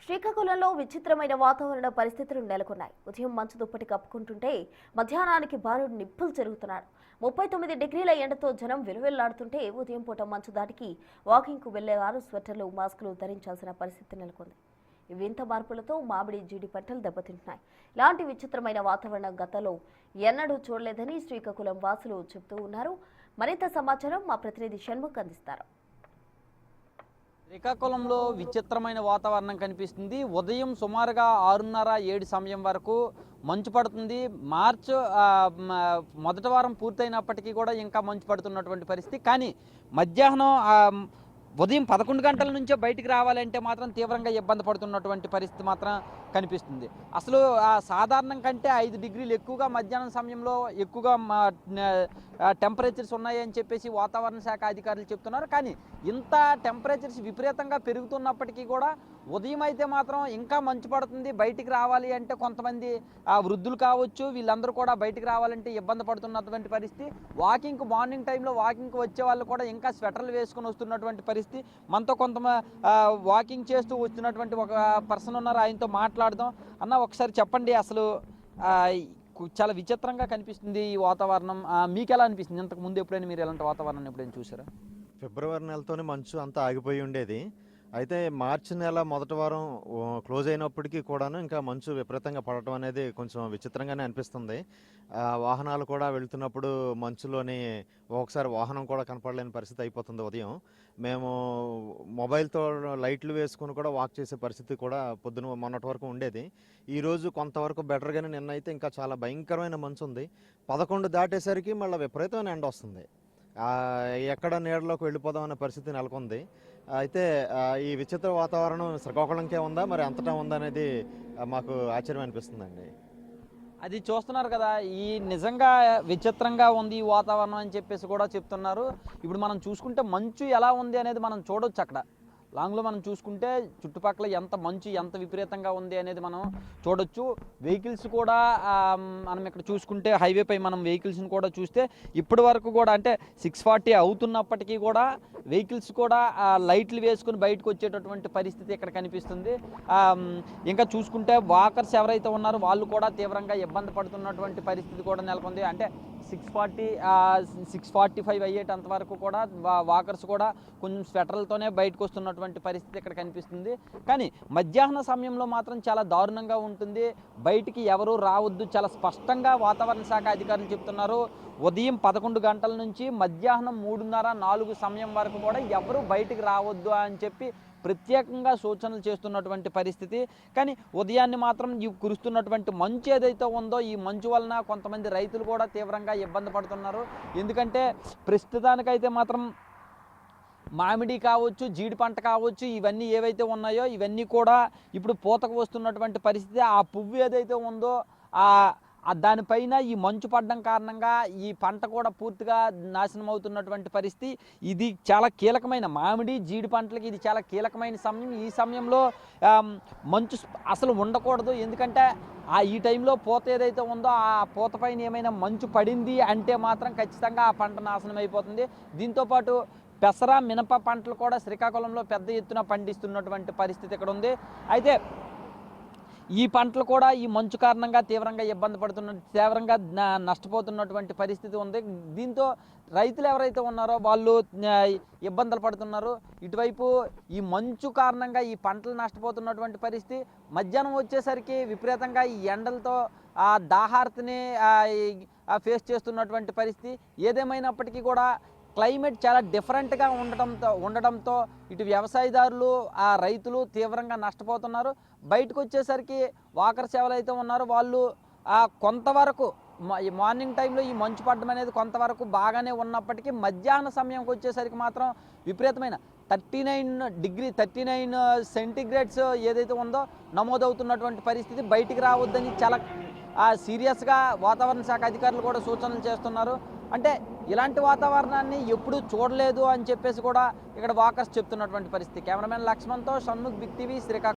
శ్రీకాకుళంలో విచిత్రమైన వాతావరణ పరిస్థితులు నెలకొన్నాయి. ఉదయం మంచు దుప్పటి కప్పుకుంటుంటే మధ్యాహ్నానికి బాలుడు నిప్పులు చెరుగుతున్నాడు. 39 డిగ్రీల ఎండతో జనం విలువెల్లాడుతుంటే ఉదయం పూట మంచు దాటికి వాకింగ్కు వెళ్లేవారు స్వెటర్లు, మాస్కులు ధరించాల్సిన పరిస్థితి నెలకొంది. ఈ వింత మార్పులతో మామిడి, జీడి పంటలు దెబ్బతింటున్నాయి. ఇలాంటి విచిత్రమైన వాతావరణం గతంలో ఎన్నడూ చూడలేదని శ్రీకాకుళం వాసులు చెబుతూ ఉన్నారు. మరింత సమాచారం మా ప్రతినిధి షణ్ముఖ్ అందిస్తారు. శ్రీకాకుళంలో విచిత్రమైన వాతావరణం కనిపిస్తుంది. ఉదయం సుమారుగా 6:30-7 సమయం వరకు మంచు పడుతుంది. మార్చ్ మొదటి వారం పూర్తయినప్పటికీ కూడా ఇంకా మంచు పడుతున్నటువంటి పరిస్థితి. కానీ మధ్యాహ్నం ఉదయం 11 గంటల నుంచే బయటికి రావాలంటే మాత్రం తీవ్రంగా ఇబ్బంది పడుతున్నటువంటి పరిస్థితి మాత్రం కనిపిస్తుంది. అసలు సాధారణం కంటే 5 డిగ్రీలు ఎక్కువగా మధ్యాహ్నం సమయంలో ఎక్కువగా టెంపరేచర్స్ ఉన్నాయని చెప్పేసి వాతావరణ శాఖ అధికారులు చెప్తున్నారు. కానీ ఇంత టెంపరేచర్స్ విపరీతంగా పెరుగుతున్నప్పటికీ కూడా ఉదయం అయితే మాత్రం ఇంకా మంచు పడుతుంది. బయటికి రావాలి అంటే కొంతమంది వృద్ధులు కావచ్చు, వీళ్ళందరూ కూడా బయటికి రావాలంటే ఇబ్బంది పడుతున్నటువంటి పరిస్థితి. మార్నింగ్ టైంలో వాకింగ్కి వచ్చే వాళ్ళు కూడా ఇంకా స్వెటర్లు వేసుకొని వస్తున్నటువంటి పరిస్థితి. మనతో వాకింగ్ చేస్తూ వచ్చినటువంటి ఒక పర్సన్ ఉన్నారు, ఆయనతో మాట్లాడదాం. అన్న, ఒకసారి చెప్పండి, అసలు చాలా విచిత్రంగా కనిపిస్తుంది ఈ వాతావరణం. మీకు ఎలా అనిపిస్తుంది? ఇంతకు ముందు ఎప్పుడైనా మీరు ఎలాంటి వాతావరణం ఎప్పుడైనా చూసారా? ఫిబ్రవరి నెలతోనే మంచు అంతా ఆగిపోయి ఉండేది. అయితే మార్చి నెల మొదటి వారం క్లోజ్ అయినప్పటికీ కూడాను ఇంకా మంచు విపరీతంగా పడటం అనేది కొంచెం విచిత్రంగానే అనిపిస్తుంది. వాహనాలు కూడా వెళ్తున్నప్పుడు మంచులోని ఒకసారి వాహనం కూడా కనపడలేని పరిస్థితి అయిపోతుంది. ఉదయం మేము మొబైల్తో లైట్లు వేసుకుని కూడా వాక్ చేసే పరిస్థితి కూడా పొద్దున మొన్నటి వరకు ఉండేది. ఈరోజు కొంతవరకు బెటర్గానే, నిన్నైతే ఇంకా చాలా భయంకరమైన మంచు ఉంది. 11 దాటేసరికి మళ్ళీ విపరీతమైన ఎండ వస్తుంది. ఎక్కడ నీడలోకి వెళ్ళిపోదాం అనే పరిస్థితి నెలకొంది. అయితే ఈ విచిత్ర వాతావరణం శ్రీకాకుళంకే ఉందా, మరి అంతటా ఉందా అనేది మాకు ఆశ్చర్యం అనిపిస్తుందండి. అది చూస్తున్నారు కదా, ఈ నిజంగా విచిత్రంగా ఉంది ఈ వాతావరణం అని చెప్పేసి కూడా చెప్తున్నారు. ఇప్పుడు మనం చూసుకుంటే మంచు ఎలా ఉంది అనేది మనం చూడొచ్చు. అక్కడ లాంగ్లో మనం చూసుకుంటే చుట్టుపక్కల ఎంత విపరీతంగా ఉంది అనేది మనం చూడొచ్చు. వెహికల్స్ కూడా మనం ఇక్కడ చూసుకుంటే హైవేపై మనం వెహికల్స్ని కూడా చూస్తే ఇప్పటి వరకు కూడా అంటే 6:40 అవుతున్నప్పటికీ కూడా వెహికల్స్ కూడా లైట్లు వేసుకుని బయటకు వచ్చేటటువంటి పరిస్థితి ఇక్కడ కనిపిస్తుంది. ఇంకా చూసుకుంటే వాకర్స్ ఎవరైతే ఉన్నారో వాళ్ళు కూడా తీవ్రంగా ఇబ్బంది పడుతున్నటువంటి పరిస్థితి కూడా నెలకొంది. అంటే 6:45 అయ్యేటంత వరకు కూడా వాకర్స్ కూడా కొంచెం స్వెటర్లతోనే బయటకు వస్తున్నటువంటి పరిస్థితి ఇక్కడ కనిపిస్తుంది. కానీ మధ్యాహ్న సమయంలో మాత్రం చాలా దారుణంగా ఉంటుంది. బయటికి ఎవరు రావద్దు, చాలా స్పష్టంగా వాతావరణ శాఖ అధికారులు చెప్తున్నారు. ఉదయం 11 గంటల నుంచి మధ్యాహ్నం 3:30-4 సమయం వరకు కూడా ఎవరు బయటికి రావద్దు అని చెప్పి ప్రత్యేకంగా సూచనలు చేస్తున్నటువంటి పరిస్థితి. కానీ ఉదయాన్ని మాత్రం ఈ కురుస్తున్నటువంటి మంచు ఏదైతే ఉందో ఈ మంచు వలన కొంతమంది రైతులు కూడా తీవ్రంగా ఇబ్బంది పడుతున్నారు. ఎందుకంటే ప్రస్తుతానికైతే మాత్రం మామిడి కావచ్చు, జీడి పంట కావచ్చు, ఇవన్నీ ఏవైతే ఉన్నాయో ఇవన్నీ కూడా ఇప్పుడు పూతకు వస్తున్నటువంటి పరిస్థితి. ఆ పువ్వు ఏదైతే ఉందో దానిపైన ఈ మంచు పడడం కారణంగా ఈ పంట కూడా పూర్తిగా నాశనం అవుతున్నటువంటి పరిస్థితి. ఇది చాలా కీలకమైన మామిడి, జీడి పంటలకి ఇది చాలా కీలకమైన సమయం. ఈ సమయంలో మంచు అసలు ఉండకూడదు. ఎందుకంటే ఈ టైంలో పూత ఏదైతే ఉందో ఆ పూత పైన ఏమైనా మంచు పడింది అంటే మాత్రం ఖచ్చితంగా ఆ పంట నాశనం అయిపోతుంది. దీంతోపాటు పెసర, మినప పంటలు కూడా శ్రీకాకుళంలో పెద్ద ఎత్తున పండిస్తున్నటువంటి పరిస్థితి ఇక్కడ ఉంది. అయితే ఈ పంటలు కూడా ఈ మంచు కారణంగా తీవ్రంగా నష్టపోతున్నటువంటి పరిస్థితి ఉంది. దీంతో రైతులు ఎవరైతే ఉన్నారో వాళ్ళు ఇబ్బందులు పడుతున్నారు. ఇటువైపు ఈ మంచు కారణంగా ఈ పంటలు నష్టపోతున్నటువంటి పరిస్థితి. మధ్యాహ్నం వచ్చేసరికి విపరీతంగా ఈ ఎండలతో దాహార్తిని ఫేస్ చేస్తున్నటువంటి పరిస్థితి. ఏదేమైనప్పటికీ కూడా క్లైమేట్ చాలా డిఫరెంట్గా ఉండడంతో ఇటు వ్యవసాయదారులు, రైతులు తీవ్రంగా నష్టపోతున్నారు. బయటకు వచ్చేసరికి వాకర్స్ ఎవరైతే ఉన్నారో వాళ్ళు కొంతవరకు మార్నింగ్ టైంలో ఈ మంచు పడడం అనేది కొంతవరకు బాగానే ఉన్నప్పటికీ మధ్యాహ్న సమయంకి వచ్చేసరికి మాత్రం విపరీతమైన 39 సెంటీగ్రేడ్స్ ఏదైతే ఉందో నమోదవుతున్నటువంటి పరిస్థితి. బయటికి రావద్దని చాలా సీరియస్గా వాతావరణ శాఖ అధికారులు కూడా సూచనలు చేస్తున్నారు. అంటే ఇలాంటి వాతావరణాన్ని ఎప్పుడూ చూడలేదు అని చెప్పేసి కూడా ఇక్కడ వాకర్స్ చెప్తున్నటువంటి పరిస్థితి. కెమెరామెన్ లక్ష్మణ్తో షణ్ముఖ్, బిగ్ టీవీ, శ్రీకాకుళం.